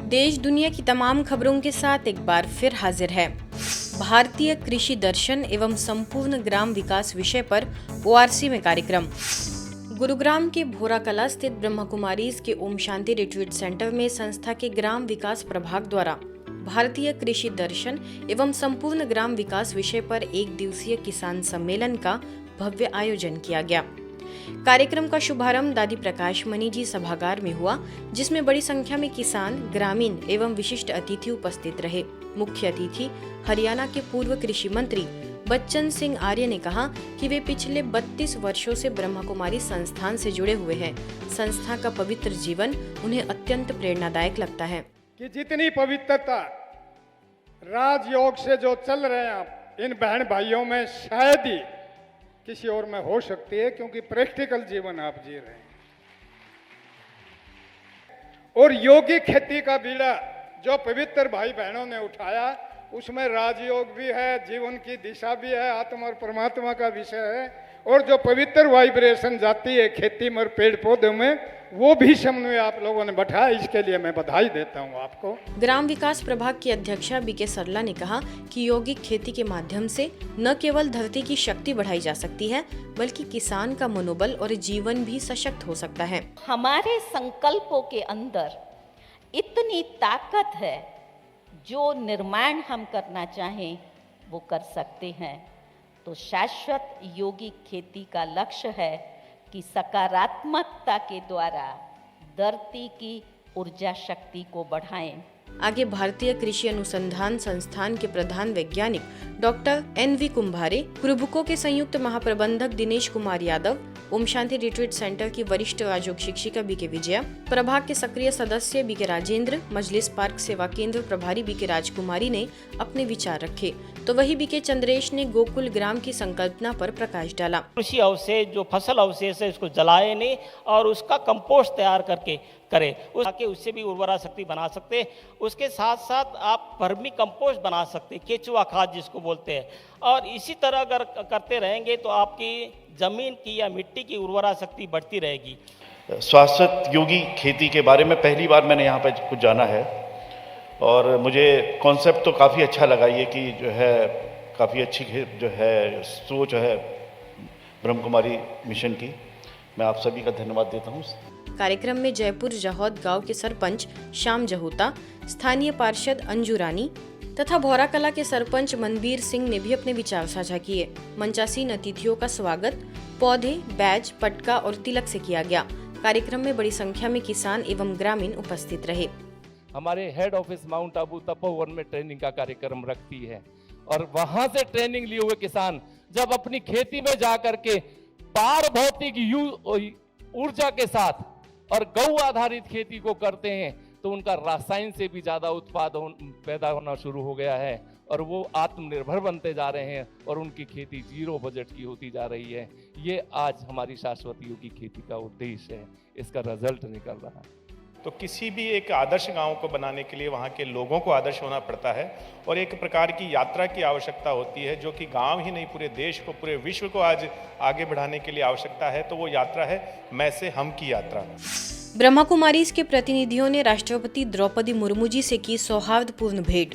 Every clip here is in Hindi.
देश दुनिया की तमाम खबरों के साथ एक बार फिर हाजिर है। भारतीय कृषि दर्शन एवं संपूर्ण ग्राम विकास विषय पर ओआरसी में कार्यक्रम। गुरुग्राम के भोरा कला स्थित ब्रह्मा कुमारीज के ओम शांति रिट्रीट सेंटर में संस्था के ग्राम विकास प्रभाग द्वारा भारतीय कृषि दर्शन एवं संपूर्ण ग्राम विकास विषय पर एक दिवसीय किसान सम्मेलन का भव्य आयोजन किया गया। कार्यक्रम का शुभारंभ दादी प्रकाश मणि जी सभागार में हुआ, जिसमें बड़ी संख्या में किसान, ग्रामीण एवं विशिष्ट अतिथि उपस्थित रहे। मुख्य अतिथि हरियाणा के पूर्व कृषि मंत्री बच्चन सिंह आर्य ने कहा कि वे पिछले 32 वर्षों से ब्रह्मा कुमारी संस्थान से जुड़े हुए हैं। संस्था का पवित्र जीवन उन्हें अत्यंत प्रेरणादायक लगता है कि जितनी पवित्रता राजयोग से जो चल रहे हैं आप इन बहन भाइयों में शायद ही किसी और में हो सकती है, क्योंकि प्रैक्टिकल जीवन आप जी रहे हैं। और योगिक खेती का बीड़ा जो पवित्र भाई बहनों ने उठाया, उसमें राजयोग भी है, जीवन की दिशा भी है, आत्मा और परमात्मा का विषय है। और जो पवित्र वाइब्रेशन जाती है खेती में और पेड़ पौधों में, वो भी समन्वय आप लोगों ने बैठाया। इसके लिए मैं बधाई देता हूँ आपको। ग्राम विकास प्रभाग की अध्यक्षा बीके सरला ने कहा कि यौगिक खेती के माध्यम से न केवल धरती की शक्ति बढ़ाई जा सकती है, बल्कि किसान का मनोबल और जीवन भी सशक्त हो सकता है। हमारे संकल्पों के अंदर इतनी ताकत है, जो निर्माण हम करना चाहें वो कर सकते हैं। तो शाश्वत यौगिक खेती का लक्ष्य है कि सकारात्मकता के द्वारा धरती की ऊर्जा शक्ति को बढ़ाएं। आगे भारतीय कृषि अनुसंधान संस्थान के प्रधान वैज्ञानिक डॉक्टर NV कुंभारे, कुरुबुको के संयुक्त महाप्रबंधक दिनेश कुमार यादव, ओम शांति रिट्रीट सेंटर की वरिष्ठ आयोग शिक्षिका बीके विजया, प्रभाग के सक्रिय सदस्य बीके राजेंद्र, मजलिस पार्क सेवा केंद्र प्रभारी बीके राजकुमारी ने अपने विचार रखे, तो वही बीके चंद्रेश ने गोकुल ग्राम की संकल्पना पर प्रकाश डाला। कृषि अवशेष जो फसल अवशेष है उसको जलाए नहीं और उसका कंपोस्ट तैयार करके करें, उससे भी उर्वरा शक्ति बना सकते हैं। उसके साथ साथ आप वर्मी कंपोस्ट बना सकते हैं, केचुआ खाद जिसको बोलते हैं। और इसी तरह अगर करते रहेंगे तो आपकी जमीन की या मिट्टी की उर्वरा शक्ति बढ़ती रहेगी। शाश्वत योगी खेती के बारे में पहली बार मैंने यहाँ पर कुछ जाना है और मुझे कॉन्सेप्ट तो काफ़ी अच्छा लगा। ये कि जो है काफ़ी अच्छी जो है सोच है ब्रह्म कुमारी मिशन की। मैं आप सभी का धन्यवाद देता हूँ। कार्यक्रम में जयपुर जहौद गांव के सरपंच श्याम जहोता, स्थानीय पार्षद अंजू रानी तथा भोरा कला के सरपंच मनबीर सिंह ने भी अपने विचार साझा किए। मंचासीन अतिथियों का स्वागत पौधे, बैज, पटका और तिलक से किया गया। कार्यक्रम में बड़ी संख्या में किसान एवं ग्रामीण उपस्थित रहे। हमारे head office mount Abu Tapovan में ट्रेनिंग का कार्यक्रम रखती है और वहां से ट्रेनिंग लिए हुए किसान जब अपनी खेती में जा करके पार भौतिक ऊर्जा के साथ और गौ आधारित खेती को करते हैं तो उनका रासायन से भी ज्यादा उत्पादन पैदा होना शुरू हो गया है और वो आत्मनिर्भर बनते जा रहे हैं और उनकी खेती 0 बजट की होती जा रही है। ये आज हमारी शाश्वत योगी खेती का उद्देश्य है, इसका रिजल्ट निकल रहा है। तो किसी भी एक आदर्श गांव को बनाने के लिए वहाँ के लोगों को आदर्श होना पड़ता है और एक प्रकार की यात्रा की आवश्यकता होती है, जो कि गांव ही नहीं पूरे देश को, पूरे विश्व को आज आगे बढ़ाने के लिए आवश्यकता है। तो वो यात्रा है मैं से हम की यात्रा। ब्रह्मा कुमारीज के प्रतिनिधियों ने राष्ट्रपति द्रौपदी मुर्मू जी से की सौहार्दपूर्ण भेंट।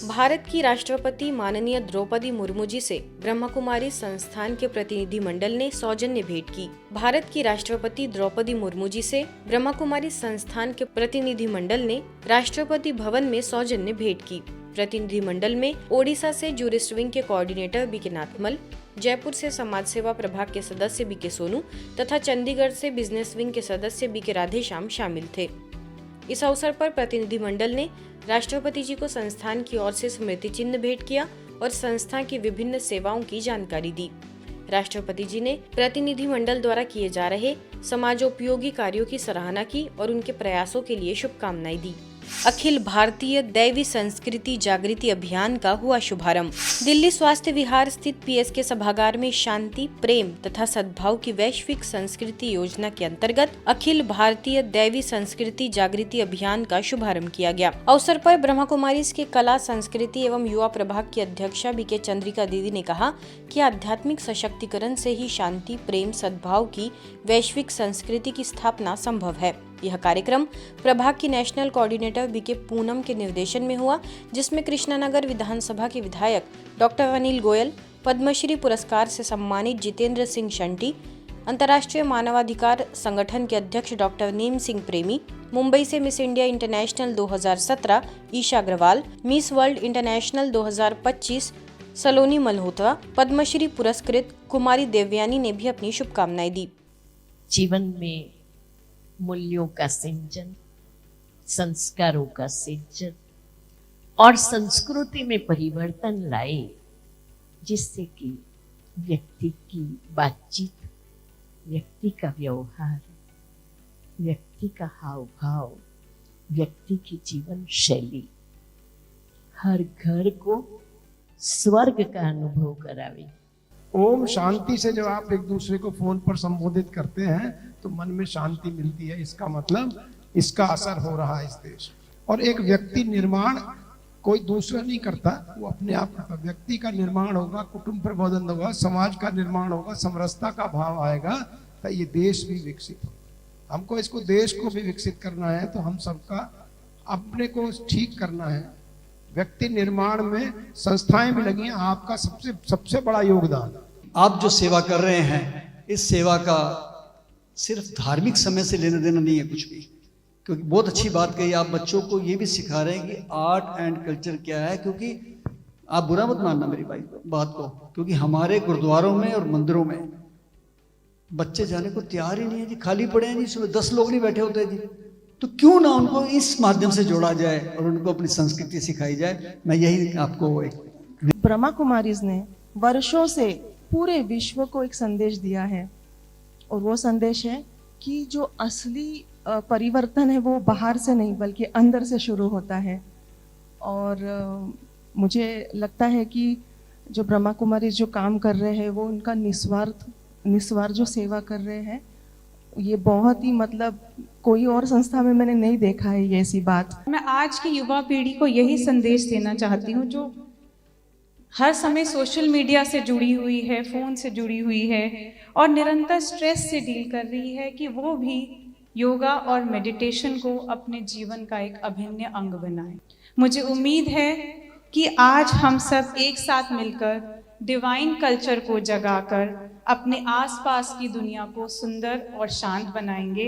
भारत की राष्ट्रपति माननीय द्रौपदी मुर्मू जी से ब्रह्मा कुमारी संस्थान के प्रतिनिधि मंडल ने सौजन्य भेंट की। भारत की राष्ट्रपति द्रौपदी मुर्मू जी से ब्रह्मा कुमारी संस्थान के प्रतिनिधि मंडल ने राष्ट्रपति भवन में सौजन्य भेंट की। प्रतिनिधि मंडल में ओडिशा से जूरिस्ट विंग के कोऑर्डिनेटर बीके नाथमल, जयपुर से समाज सेवा प्रभाग के सदस्य बीके सोनू तथा चंडीगढ़ से बिजनेस विंग के सदस्य बीके राधेश्याम शामिल थे। इस अवसर पर प्रतिनिधि मंडल ने राष्ट्रपति जी को संस्थान की ओर से स्मृति चिन्ह भेंट किया और संस्था की विभिन्न सेवाओं की जानकारी दी। राष्ट्रपति जी ने प्रतिनिधि मंडल द्वारा किए जा रहे समाजोपयोगी कार्यों की सराहना की और उनके प्रयासों के लिए शुभकामनाएं दी। अखिल भारतीय दैवी संस्कृति जागृति अभियान का हुआ शुभारंभ। दिल्ली स्वास्थ्य विहार स्थित PSK सभागार में शांति, प्रेम तथा सद्भाव की वैश्विक संस्कृति योजना के अंतर्गत अखिल भारतीय दैवी संस्कृति जागृति अभियान का शुभारंभ किया गया। अवसर पर ब्रह्मा कुमारीज के कला, संस्कृति एवं युवा प्रभाग की अध्यक्षा बीके चंद्रिका दीदी ने कहा कि आध्यात्मिक सशक्तिकरण से ही शांति, प्रेम, सद्भाव की वैश्विक संस्कृति की स्थापना संभव है। यह कार्यक्रम प्रभाग की नेशनल कोऑर्डिनेटर बीके पूनम के निर्देशन में हुआ, जिसमें कृष्णानगर विधानसभा के विधायक डॉक्टर अनिल गोयल, पद्मश्री पुरस्कार से सम्मानित जितेंद्र सिंह शंटी, अंतर्राष्ट्रीय मानवाधिकार संगठन के अध्यक्ष डॉक्टर नीम सिंह प्रेमी, मुंबई से miss India international 2017 Esha Agarwal, miss world international 2025 Saloni Malhotra, Padmashri पुरस्कृत कुमारी देवयानी ने भी अपनी शुभकामनाएं दी। जीवन में मूल्यों का सिंचन, संस्कारों का सिंचन और संस्कृति में परिवर्तन लाए, जिससे कि व्यक्ति की बातचीत, व्यक्ति का व्यवहार, व्यक्ति का हाव भाव, व्यक्ति की जीवन शैली हर घर को स्वर्ग का अनुभव करावे। ओम शांति से जब आप एक दूसरे को फोन पर संबोधित करते हैं तो मन में शांति मिलती है। इसका मतलब इसका असर हो रहा है इस देश। और एक व्यक्ति निर्माण कोई दूसरा नहीं करता, वो अपने आप करता। व्यक्ति का निर्माण होगा, कुटुंब प्रबोधन होगा, समाज का निर्माण होगा, समरसता का भाव आएगा, तो ये देश भी विकसित होगा। हमको इसको देश को भी विकसित करना है, तो हम सबका अपने को ठीक करना है। व्यक्ति निर्माण में संस्थाएं भी लगी हैं, आपका सबसे बड़ा योगदान। आप जो सेवा कर रहे हैं, इस सेवा का सिर्फ धार्मिक समय से लेना देना नहीं है कुछ भी, क्योंकि बहुत अच्छी बात कही आप बच्चों को ये भी सिखा रहे हैं कि आर्ट एंड कल्चर क्या है। क्योंकि आप बुरा मत मानना मेरी बात को, क्योंकि हमारे गुरुद्वारों में और मंदिरों में बच्चे जाने को तैयार ही नहीं है जी, खाली पड़े हैं जी, सुबह 10 लोग नहीं बैठे होते जी। तो क्यों ना उनको इस माध्यम से जोड़ा जाए और उनको अपनी संस्कृति सिखाई जाए। मैं यही आपको एक ब्रह्मा कुमारीज ने वर्षों से पूरे विश्व को एक संदेश दिया है, और वो संदेश है कि जो असली परिवर्तन है वो बाहर से नहीं बल्कि अंदर से शुरू होता है। और मुझे लगता है कि जो ब्रह्मा कुमारी जो काम कर रहे हैं, वो उनका निस्वार्थ जो सेवा कर रहे हैं, ये बहुत ही मतलब कोई और संस्था में मैंने नहीं देखा है ये ऐसी बात। मैं आज की युवा पीढ़ी को यही संदेश देना चाहती हूँ, जो हर समय सोशल मीडिया से जुड़ी हुई है, फ़ोन से जुड़ी हुई है और निरंतर स्ट्रेस से डील कर रही है, कि वो भी योगा और मेडिटेशन को अपने जीवन का एक अभिन्न अंग बनाएं। मुझे उम्मीद है कि आज हम सब एक साथ मिलकर डिवाइन कल्चर को जगाकर अपने आसपास की दुनिया को सुंदर और शांत बनाएंगे।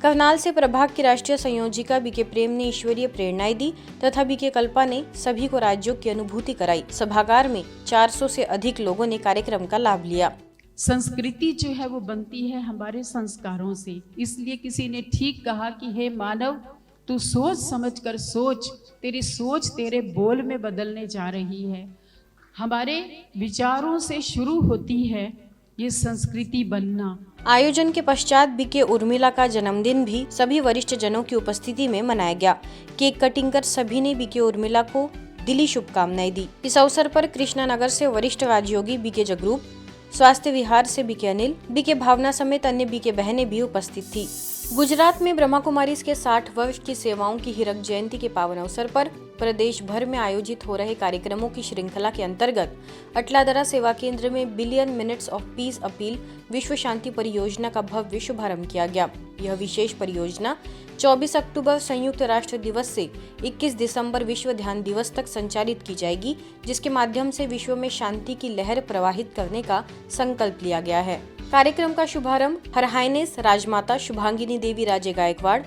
करनाल से प्रभाग की राष्ट्रीय संयोजिका बीके प्रेम ने ईश्वरीय प्रेरणाएं दी तथा बीके कल्पा ने सभी को राजयोग की अनुभूति कराई। सभागार में 400 से अधिक लोगों ने कार्यक्रम का लाभ लिया। संस्कृति जो है वो बनती है हमारे संस्कारों से। इसलिए किसी ने ठीक कहा कि हे मानव, तू सोच समझ कर सोच, तेरी सोच तेरे बोल में बदलने जा रही है। हमारे विचारों से शुरू होती है ये संस्कृति बनना। आयोजन के पश्चात बीके उर्मिला का जन्मदिन भी सभी वरिष्ठ जनों की उपस्थिति में मनाया गया। केक कटिंग कर सभी ने बीके उर्मिला को दिली शुभकामनाएं दी। इस अवसर पर कृष्णानगर से वरिष्ठ राजयोगी बीके जगरूप, स्वास्थ्य विहार से बीके अनिल, बीके भावना समेत अन्य बीके बहनें भी उपस्थित थी। गुजरात में ब्रह्मा कुमारीज के 60 वर्ष की सेवाओं की हीरक जयंती के पावन अवसर पर प्रदेश भर में आयोजित हो रहे कार्यक्रमों की श्रृंखला के अंतर्गत अटलादरा सेवा केंद्र में billion minutes of peace appeal विश्व शांति परियोजना का भव्य शुभारंभ किया गया। यह विशेष परियोजना 24 अक्टूबर संयुक्त राष्ट्र दिवस से 21 दिसंबर विश्व ध्यान दिवस तक संचालित की जाएगी, जिसके माध्यम से विश्व में शांति की लहर प्रवाहित करने का संकल्प लिया गया है। कार्यक्रम का शुभारंभ her highness Rajmata Shubhangini Devi Raje Gaekwad,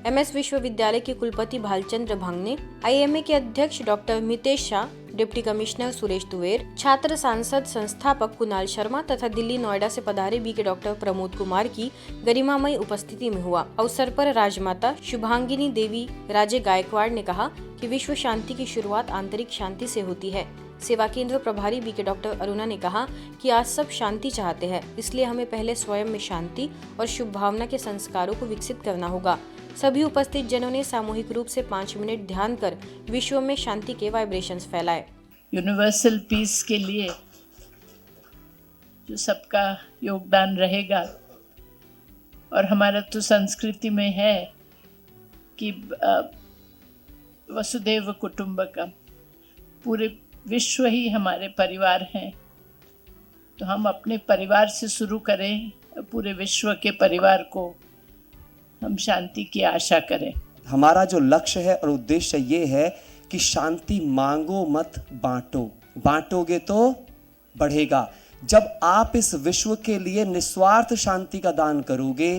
MS विश्वविद्यालय के कुलपति भालचंद्र भांगने, IMA के अध्यक्ष doctor Mitesh Shah, deputy commissioner Suresh Duver, छात्र सांसद संस्थापक कुणाल शर्मा तथा दिल्ली नोएडा से पधारे बीके डॉक्टर प्रमोद कुमार की गरिमामयी उपस्थिति में हुआ। अवसर पर राजमाता शुभांगिनी देवी राजे गायकवाड़ ने कहा कि विश्व शांति की शुरुआत आंतरिक शांति से होती है। सेवा केंद्र प्रभारी बीके डॉक्टर अरुणा ने कहा कि आज सब शांति चाहते हैं, इसलिए हमें पहले स्वयं में शांति और शुभ भावना के संस्कारों को विकसित करना होगा। सभी उपस्थित जनों ने सामूहिक रूप से 5 मिनट ध्यान कर विश्व में शांति के वाइब्रेशंस फैलाए। यूनिवर्सल पीस के लिए जो सबका योगदान रहेगा, और हमारा तो संस्कृति में है कि वसुदेव कुटुंबकम, पूरे विश्व ही हमारे परिवार हैं। तो हम अपने परिवार से शुरू करें, पूरे विश्व के परिवार को हम शांति की आशा करें। हमारा जो लक्ष्य है और उद्देश्य ये है कि शांति मांगो मत बांटो, बांटोगे तो बढ़ेगा। जब आप इस विश्व के लिए निस्वार्थ शांति का दान करोगे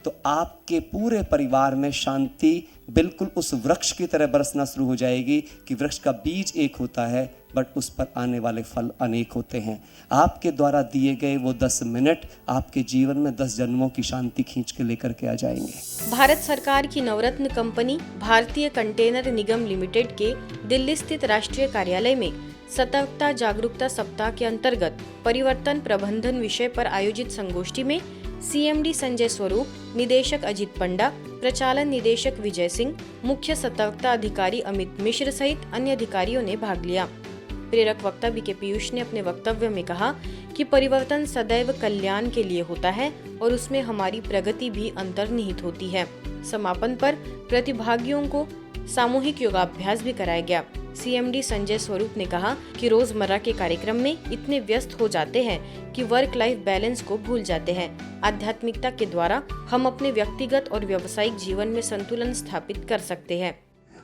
तो आपके पूरे परिवार में शांति बिल्कुल उस वृक्ष की तरह बरसना शुरू हो जाएगी कि वृक्ष का बीज एक होता है बट उस पर आने वाले फल अनेक होते हैं। आपके द्वारा दिए गए वो 10 मिनट आपके जीवन में 10 जन्मों की शांति खींच के लेकर के आ जाएंगे। भारत सरकार की नवरत्न कंपनी भारतीय कंटेनर निगम लिमिटेड के दिल्ली स्थित राष्ट्रीय कार्यालय में सतर्कता जागरूकता सप्ताह के अंतर्गत परिवर्तन प्रबंधन विषय पर आयोजित संगोष्ठी में सीएमडी संजय स्वरूप, निदेशक अजित पंडा, प्रचालन निदेशक विजय सिंह, मुख्य सतर्कता अधिकारी अमित मिश्र सहित अन्य अधिकारियों ने भाग लिया। प्रेरक वक्ता बीके पीयूष ने अपने वक्तव्य में कहा कि परिवर्तन सदैव कल्याण के लिए होता है और उसमें हमारी प्रगति भी अंतर्निहित होती है। समापन पर प्रतिभागियों को सामूहिक योगाभ्यास भी कराया गया। सीएमडी संजय स्वरूप ने कहा कि रोजमर्रा के कार्यक्रम में इतने व्यस्त हो जाते हैं कि वर्क लाइफ बैलेंस को भूल जाते हैं। आध्यात्मिकता के द्वारा हम अपने व्यक्तिगत और व्यावसायिक जीवन में संतुलन स्थापित कर सकते हैं।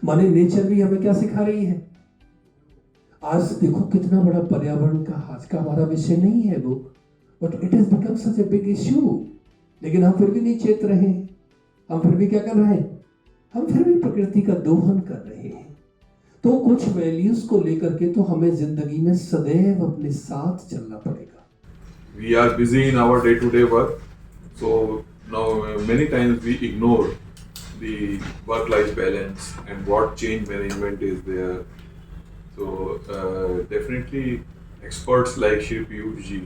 माने नेचर भी हमें क्या सिखा रही है। आज देखो कितना बड़ा पर्यावरण का आज का हमारा विषय नहीं है वो, but it has become such a big issue. लेकिन हम फिर भी नहीं चेत रहे, हम फिर भी क्या कर रहे हैं, हम फिर भी प्रकृति का दोहन कर रहे हैं। तो कुछ वैल्यूज को लेकर के तो हमें जिंदगी में सदैव अपने साथ चलना पड़ेगा। We are busy in our day-to-day work, so now many times we ignore the work-life balance and what change management is there. So definitely experts like Shri Piyush ji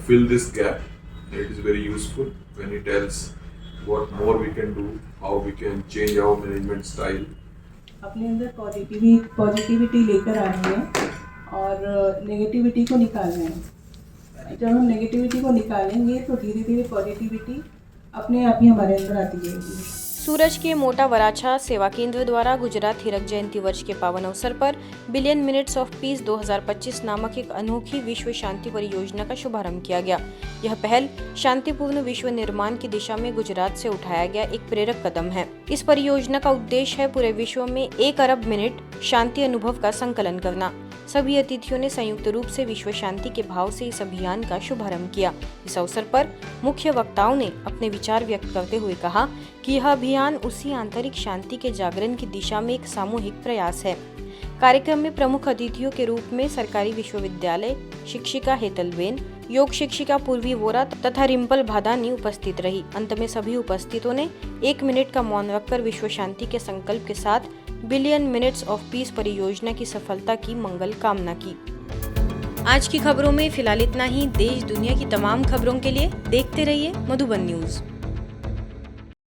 fill this gap. It is very useful when he tells what more we can do, how we can change our management style. अपने अंदर पॉजिटिविटी लेकर आनी है और नेगेटिविटी को निकालना है। जब हम नेगेटिविटी को निकालेंगे तो धीरे धीरे पॉजिटिविटी अपने आप ही हमारे अंदर आती जाएगी। सूरज के मोटा वराछा सेवा केंद्र द्वारा गुजरात हीरक जयंती वर्ष के पावन अवसर पर बिलियन मिनट्स ऑफ पीस 2025 नामक एक अनोखी विश्व शांति परियोजना का शुभारंभ किया गया। यह पहल शांतिपूर्ण विश्व निर्माण की दिशा में गुजरात से उठाया गया एक प्रेरक कदम है। इस परियोजना का उद्देश्य है पूरे विश्व में 1 अरब मिनट शांति अनुभव का संकलन करना। सभी अतिथियों ने संयुक्त रूप से विश्व शांति के भाव से इस अभियान का शुभारंभ किया। इस अवसर पर मुख्य वक्ताओं ने अपने विचार व्यक्त करते हुए कहा कि यह अभियान उसी आंतरिक शांति के जागरण की दिशा में एक सामूहिक प्रयास है। कार्यक्रम में प्रमुख अतिथियों के रूप में सरकारी विश्वविद्यालय शिक्षिका हेतलबेन, योग शिक्षिका पूर्वी वोरा तथा रिम्पल भादानी उपस्थित रही। अंत में सभी उपस्थितों ने 1 मिनट का मौन रखकर विश्व शांति के संकल्प के साथ बिलियन मिनट्स ऑफ पीस परियोजना की सफलता की मंगल कामना की। आज की खबरों में फिलहाल इतना ही। देश दुनिया की तमाम खबरों के लिए देखते रहिए मधुबन न्यूज।